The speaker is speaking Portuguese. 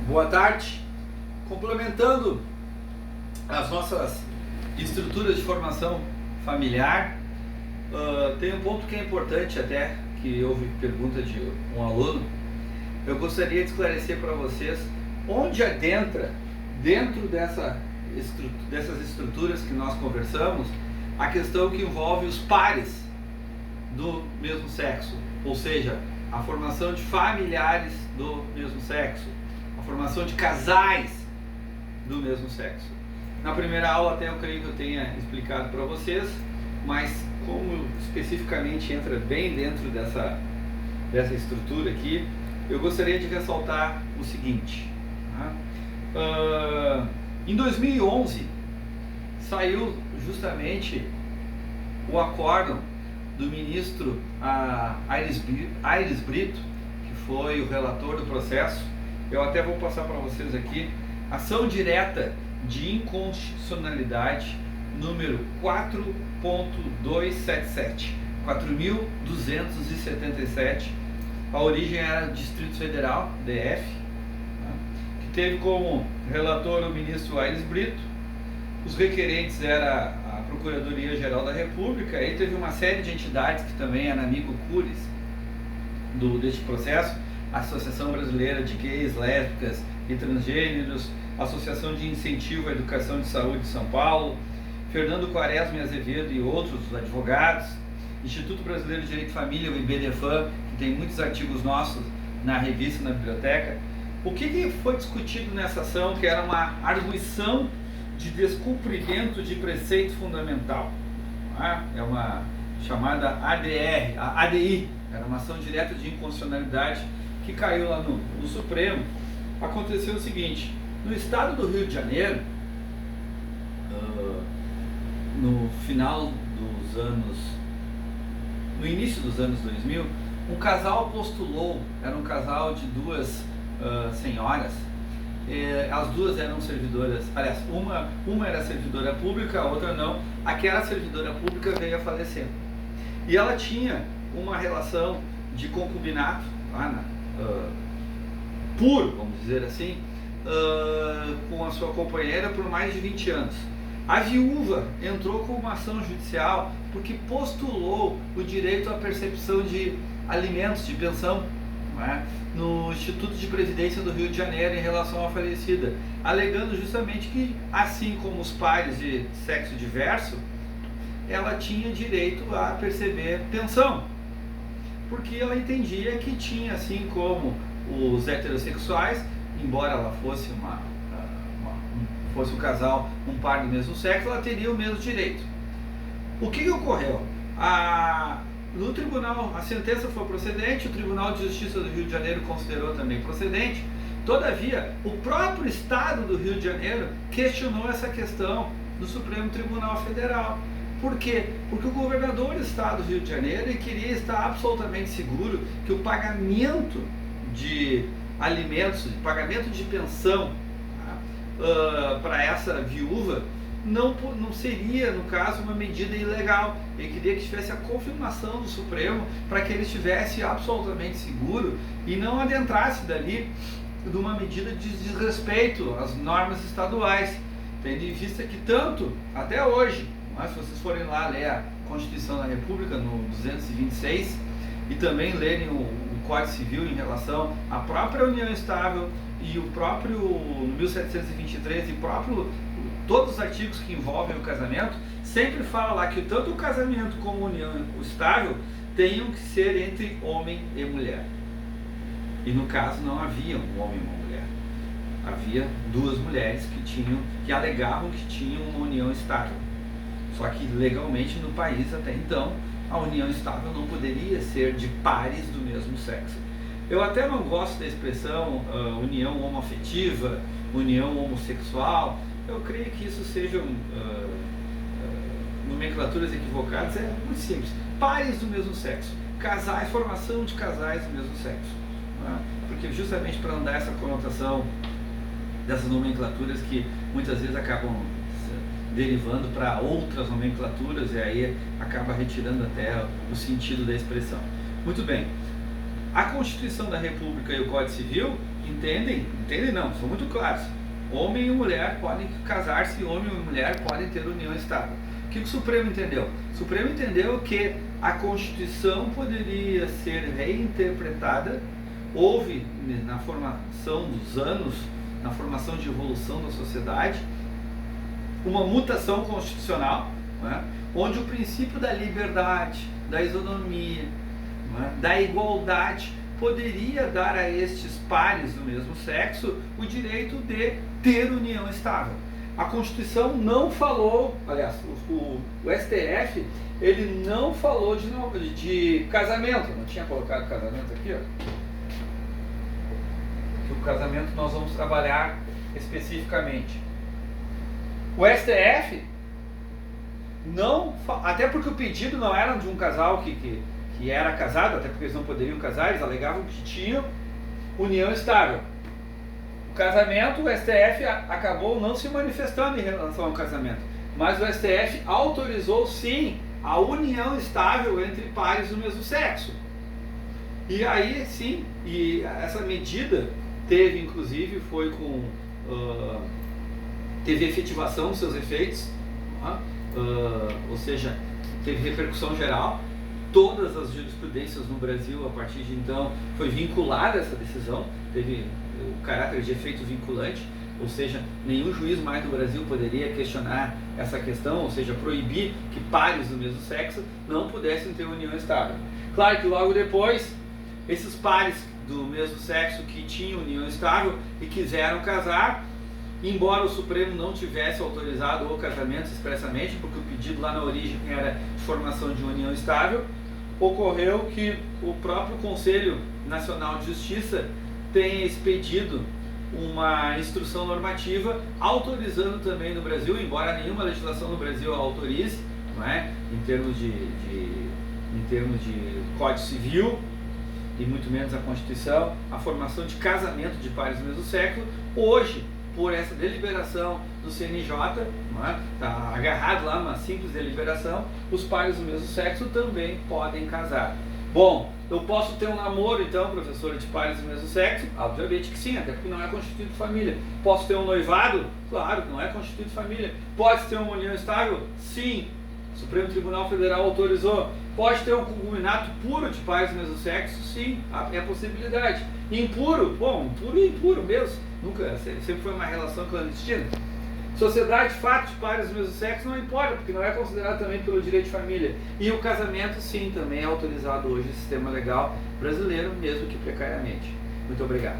Boa tarde. Complementando as nossas estruturas de formação familiar, tem um ponto que é importante até, que houve pergunta de um aluno. Eu gostaria de esclarecer para vocês onde adentra, dentro dessas estruturas que nós conversamos, a questão que envolve os pares do mesmo sexo, ou seja, a formação de familiares do mesmo sexo, a formação de casais do mesmo sexo. Na primeira aula até eu creio que eu tenha explicado para vocês, mas como especificamente entra bem dentro dessa estrutura aqui, eu gostaria de ressaltar o seguinte. Em 2011 saiu justamente o acórdão do ministro Aires Brito, que foi o relator do processo. Eu até vou passar para vocês aqui: ação direta de inconstitucionalidade número 4.277, 4.277. A origem era Distrito Federal, DF, que teve como relator o ministro Aires Brito. Os requerentes era a Procuradoria-Geral da República, e teve uma série de entidades que também eram amigo cures deste processo: a Associação Brasileira de Gays, Lésbicas e Transgêneros, Associação de Incentivo à Educação de Saúde de São Paulo, Fernando Quaresma e Azevedo e outros advogados, Instituto Brasileiro de Direito de Família, o IBDFAM, que tem muitos artigos nossos na revista, na biblioteca. O que foi discutido nessa ação, que era uma arguição de descumprimento de preceito fundamental? É uma chamada ADR, a ADI, era uma ação direta de inconstitucionalidade que caiu lá no Supremo. Aconteceu o seguinte: no estado do Rio de Janeiro, no início dos anos 2000, um casal postulou, era um casal de duas senhoras. As duas eram servidoras, aliás, uma era servidora pública, a outra não. Aquela servidora pública veio a falecer, e ela tinha uma relação de concubinato puro, vamos dizer assim, com a sua companheira por mais de 20 anos. A viúva entrou com uma ação judicial porque postulou o direito à percepção de alimentos, de pensão, no Instituto de Previdência do Rio de Janeiro em relação à falecida, alegando justamente que, assim como os pares de sexo diverso, ela tinha direito a perceber pensão, porque ela entendia que tinha, assim como os heterossexuais, embora ela fosse fosse um casal, um par do mesmo sexo, ela teria o mesmo direito. O que ocorreu? No tribunal, a sentença foi procedente, o Tribunal de Justiça do Rio de Janeiro considerou também procedente. Todavia, o próprio Estado do Rio de Janeiro questionou essa questão do Supremo Tribunal Federal. Por quê? Porque o governador do Estado do Rio de Janeiro queria estar absolutamente seguro que o pagamento de alimentos, de pagamento de pensão para essa viúva não seria, no caso, uma medida ilegal. Ele queria que tivesse a confirmação do Supremo para que ele estivesse absolutamente seguro e não adentrasse dali de uma medida de desrespeito às normas estaduais, tendo em vista que tanto, até hoje, se vocês forem lá ler a Constituição da República no 226 e também lerem o Código Civil em relação à própria união estável e o próprio 1723 e todos os artigos que envolvem o casamento, sempre fala lá que tanto o casamento como a união estável tenham que ser entre homem e mulher. E no caso não havia um homem e uma mulher, havia duas mulheres que alegavam que tinham uma união estável. Só que legalmente no país até então a união estável não poderia ser de pares do mesmo sexo. Eu até não gosto da expressão união homoafetiva, união homossexual. Eu creio que isso sejam nomenclaturas equivocadas. É muito simples: pares do mesmo sexo, casais, formação de casais do mesmo sexo, porque justamente para não dar essa conotação dessas nomenclaturas que muitas vezes acabam derivando para outras nomenclaturas, e aí acaba retirando até o sentido da expressão. Muito bem. A Constituição da República e o Código Civil Entendem? Entendem não, são muito claros. Homem e mulher podem casar-se, homem e mulher podem ter união estável. O que o Supremo entendeu? O Supremo entendeu que a Constituição poderia ser reinterpretada. Houve, na formação dos anos, na formação de evolução da sociedade, uma mutação constitucional, né, onde o princípio da liberdade, da isonomia, né, da igualdade poderia dar a estes pares do mesmo sexo o direito de ter união estável. A Constituição não falou, aliás, o STF, ele não falou de casamento, não tinha colocado casamento aqui, ó. Que o casamento nós vamos trabalhar especificamente. O STF não, até porque o pedido não era de um casal que era casado, até porque eles não poderiam casar, eles alegavam que tinham união estável. O casamento, o STF acabou não se manifestando em relação ao casamento, mas o STF autorizou sim a união estável entre pares do mesmo sexo. E aí sim, e essa medida teve inclusive, foi com teve efetivação dos seus efeitos, ou seja, teve repercussão geral. Todas as jurisprudências no Brasil, a partir de então, foi vinculada essa decisão, teve o caráter de efeito vinculante, ou seja, nenhum juiz mais do Brasil poderia questionar essa questão, ou seja, proibir que pares do mesmo sexo não pudessem ter união estável. Claro que logo depois, esses pares do mesmo sexo que tinham união estável e quiseram casar, embora o Supremo não tivesse autorizado o casamento expressamente, porque o pedido lá na origem era de formação de união estável, ocorreu que o próprio Conselho Nacional de Justiça tenha expedido uma instrução normativa autorizando também no Brasil, embora nenhuma legislação no Brasil a autorize, não é? em termos de Código Civil, e muito menos a Constituição, a formação de casamento de pares do mesmo sexo. Hoje, por essa deliberação do CNJ, está agarrado lá uma simples deliberação, os pares do mesmo sexo também podem casar. Bom, eu posso ter um namoro então, professor, de pares do mesmo sexo? Obviamente que sim, até porque não é constituído família. Posso ter um noivado? Claro que não é constituído família. Pode ter uma união estável? Sim. O Supremo Tribunal Federal autorizou. Pode ter um concubinato puro de pares do mesmo sexo? Sim, é a possibilidade. Impuro? Bom, impuro e impuro mesmo. Nunca, sempre foi uma relação clandestina. Sociedade, fato de pares do mesmo sexo não importa, porque não é considerado também pelo direito de família. E o casamento, sim, também é autorizado hoje no sistema legal brasileiro, mesmo que precariamente. Muito obrigado.